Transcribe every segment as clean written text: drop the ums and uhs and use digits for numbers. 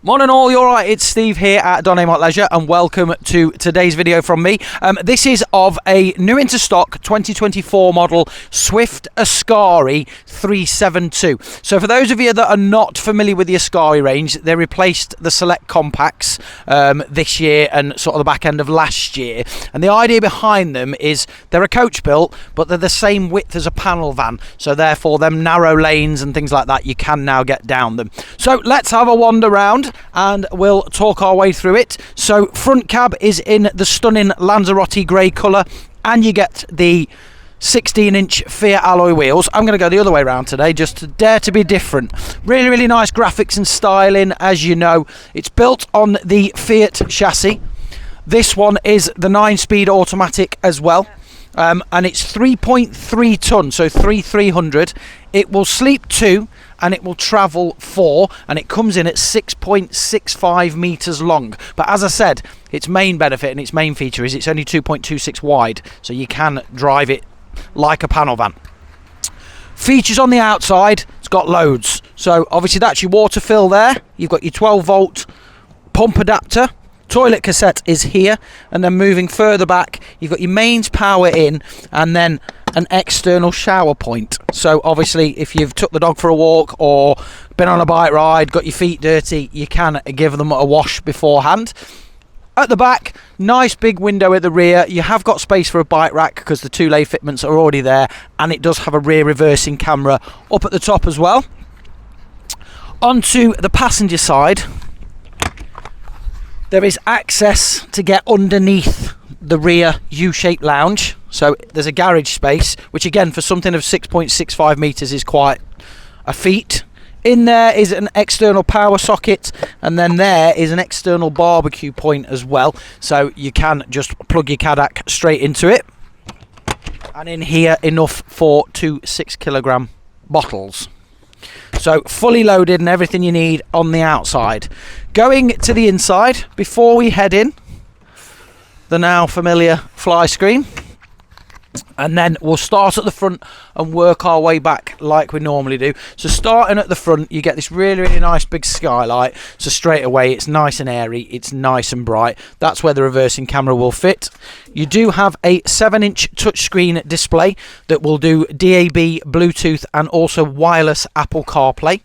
Morning all, you're right, it's Steve here at Don Amott Leisure and welcome to today's video from me. This is of a new into stock 2024 model Swift Ascari 372. So for those of you that are not familiar with the Ascari range, they replaced the Select Compacts this year and sort of the back end of last year. And the idea behind them is they're a coach built, but they're the same width as a panel van. So therefore them narrow lanes and things like that, you can now get down them. So let's have a wander round and we'll talk our way through it. So front cab is in the stunning Lanzarote grey colour and you get the 16-inch Fiat alloy wheels. I'm going to go the other way around today just to dare to be different. Really nice graphics and styling. As you know, it's built on the Fiat chassis. This one is the 9-speed automatic as well. And it's 3.3 tonne, so 300. It will sleep 2 and it will travel 4, and it comes in at 6.65 metres long. But as I said, its main benefit and its main feature is it's only 2.26 wide, so you can drive it like a panel van. Features on the outside, it's got loads. So obviously that's your water fill there. You've got your 12-volt pump adapter. Toilet cassette is here, and then moving further back you've got your mains power in and then an external shower point. So obviously if you've took the dog for a walk or been on a bike ride, got your feet dirty, you can give them a wash beforehand. At the back, nice big window at the rear. You have got space for a bike rack because the 2 lay fitments are already there, and it does have a rear reversing camera up at the top as well. Onto the passenger side, there is access to get underneath the rear U-shaped lounge. So there's a garage space, which again for something of 6.65 metres is quite a feat. In there is an external power socket, and then there is an external barbecue point as well. So you can just plug your Cadac straight into it. And in here enough for 2 6-kilogram bottles. So fully loaded and everything you need on the outside. Going to the inside, before we head in, the now familiar fly screen. And then we'll start at the front and work our way back like we normally do. So starting at the front, you get this really nice big skylight. So straight away, it's nice and airy, it's nice and bright. That's where the reversing camera will fit. You do have a 7-inch touchscreen display that will do DAB, Bluetooth and also wireless Apple CarPlay.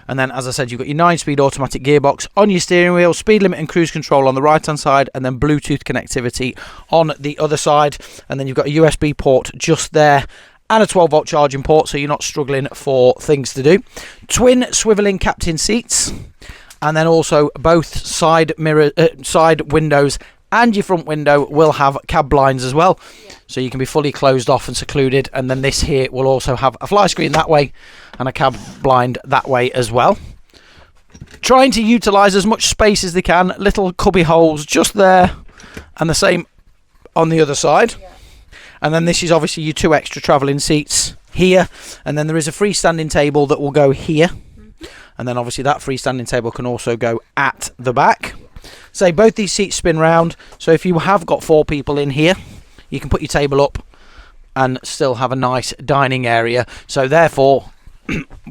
And then, as I said, you've got your 9-speed automatic gearbox on your steering wheel, speed limit and cruise control on the right-hand side, and then Bluetooth connectivity on the other side. And then you've got a USB port just there and a 12-volt charging port, so you're not struggling for things to do. Twin swiveling captain seats, and then also both side windows and your front window will have cab blinds as well. Yeah. So you can be fully closed off and secluded. And then this here will also have a fly screen that way and a cab blind that way as well. Trying to utilise as much space as they can. Little cubby holes just there and the same on the other side. Yeah. And then this is obviously your 2 extra travelling seats here. And then there is a freestanding table that will go here. Mm-hmm. And then obviously that freestanding table can also go at the back. So both these seats spin round, so if you have got 4 people in here, you can put your table up and still have a nice dining area. So therefore,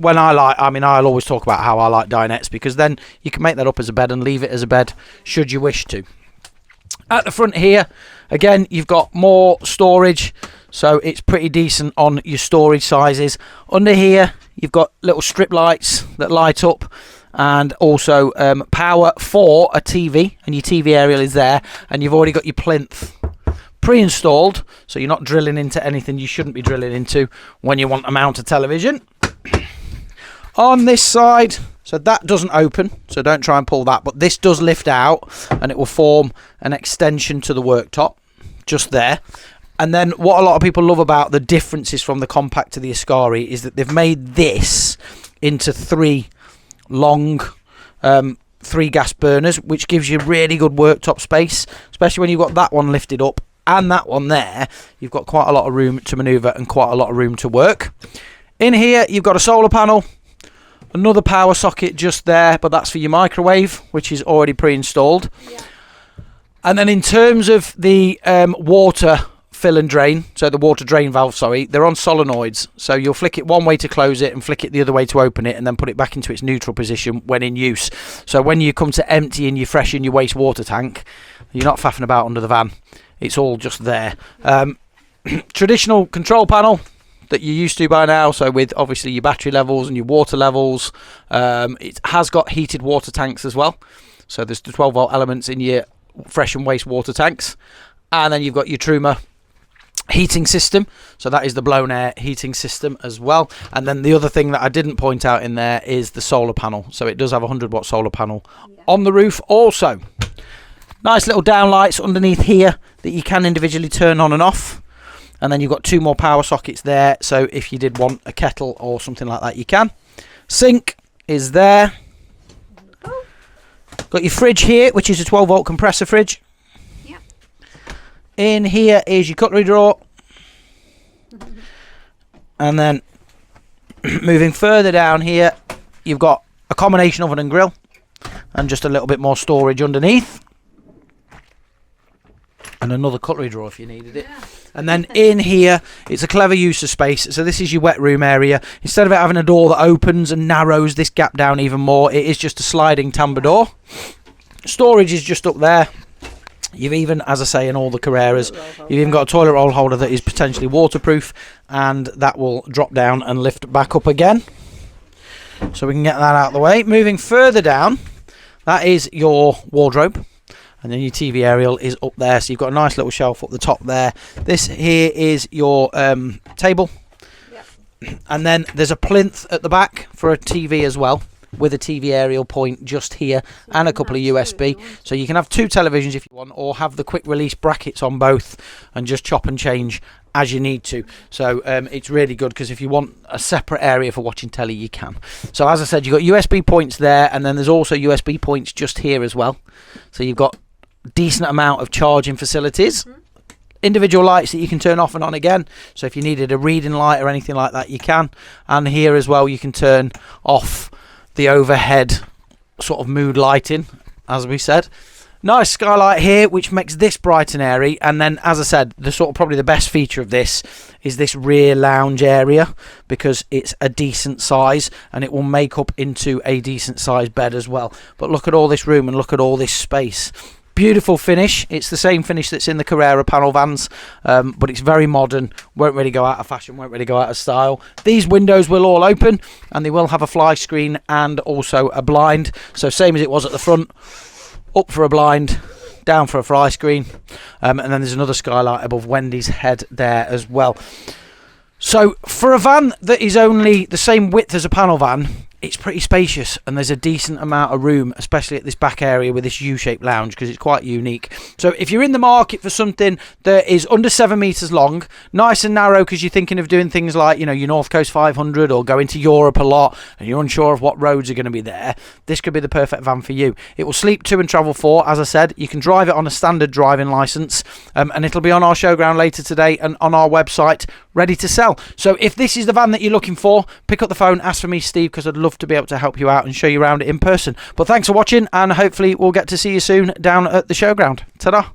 I'll always talk about how I like dinettes, because then you can make that up as a bed and leave it as a bed should you wish to. At the front here, again, you've got more storage, so it's pretty decent on your storage sizes. Under here, you've got little strip lights that light up, and also power for a TV, and your TV aerial is there, and you've already got your plinth pre-installed, so you're not drilling into anything you shouldn't be drilling into when you want to mount a television. On this side, so that doesn't open, so don't try and pull that, but this does lift out and it will form an extension to the worktop just there. And then what a lot of people love about the differences from the compact to the Ascari is that they've made this into 3 long 3 gas burners, which gives you really good worktop space, especially when you've got that one lifted up and that one there. You've got quite a lot of room to maneuver and quite a lot of room to work. In here you've got a solar panel, another power socket just there, but that's for your microwave, which is already pre-installed. Yeah. And then in terms of the water fill and drain, so the water drain valve, sorry, they're on solenoids. So you'll flick it one way to close it and flick it the other way to open it, and then put it back into its neutral position when in use. So when you come to empty and you freshen your wastewater tank, you're not faffing about under the van. It's all just there. Traditional control panel that you're used to by now, so with obviously your battery levels and your water levels. It has got heated water tanks as well, so there's the 12 volt elements in your fresh and waste water tanks, and then you've got your Truma heating system, so that is the blown air heating system as well. And then the other thing that I didn't point out in there is the solar panel, so it does have a 100 watt solar panel on the roof also. Nice little downlights underneath here that you can individually turn on and off. And then you've got 2 more power sockets there, so if you did want a kettle or something like that, you can. Sink is there. Got your fridge here, which is a 12 volt compressor fridge. Yep. In here is your cutlery drawer. And then moving further down here, you've got a combination oven and grill, and just a little bit more storage underneath. And another cutlery drawer if you needed it. Yeah. And then in here, it's a clever use of space. So this is your wet room area. Instead of it having a door that opens and narrows this gap down even more, it is just a sliding timber door. Storage is just up there. You've even, as I say, in all the Carreras, you've even got a toilet roll holder that is potentially waterproof, and that will drop down and lift back up again. So we can get that out of the way. Moving further down, that is your wardrobe. And then your TV aerial is up there, so you've got a nice little shelf up the top there. This here is your table. Yep. And then there's a plinth at the back for a TV as well, with a TV aerial point just here, and a couple of USB. So you can have 2 televisions if you want, or have the quick release brackets on both and just chop and change as you need to. So it's really good, because if you want a separate area for watching telly, you can. So as I said, you've got USB points there, and then there's also USB points just here as well. So you've got decent amount of charging facilities. Individual lights that you can turn off and on again, so if you needed a reading light or anything like that, you can. And here as well, you can turn off the overhead sort of mood lighting, as we said. Nice skylight here, which makes this bright and airy. And then, as I said, the sort of probably the best feature of this is this rear lounge area, because it's a decent size and it will make up into a decent size bed as well. But look at all this room and look at all this space. Beautiful finish. It's the same finish that's in the Carrera panel vans, but it's very modern. Won't really go out of fashion, won't really go out of style. These windows will all open, and they will have a fly screen and also a blind. So same as it was at the front, up for a blind, down for a fly screen, and then there's another skylight above Wendy's head there as well. So for a van that is only the same width as a panel van, it's pretty spacious, and there's a decent amount of room, especially at this back area with this U-shaped lounge, because it's quite unique. So if you're in the market for something that is under 7 meters long, nice and narrow, because you're thinking of doing things like, you know, your North Coast 500 or going to Europe a lot, and you're unsure of what roads are going to be there, this could be the perfect van for you. It will sleep 2 and travel 4, as I said. You can drive it on a standard driving license, and it'll be on our showground later today and on our website, ready to sell. So if this is the van that you're looking for, pick up the phone, ask for me, Steve, because I'd love to be able to help you out and show you around it in person. But thanks for watching, and hopefully we'll get to see you soon down at the showground. Ta-da!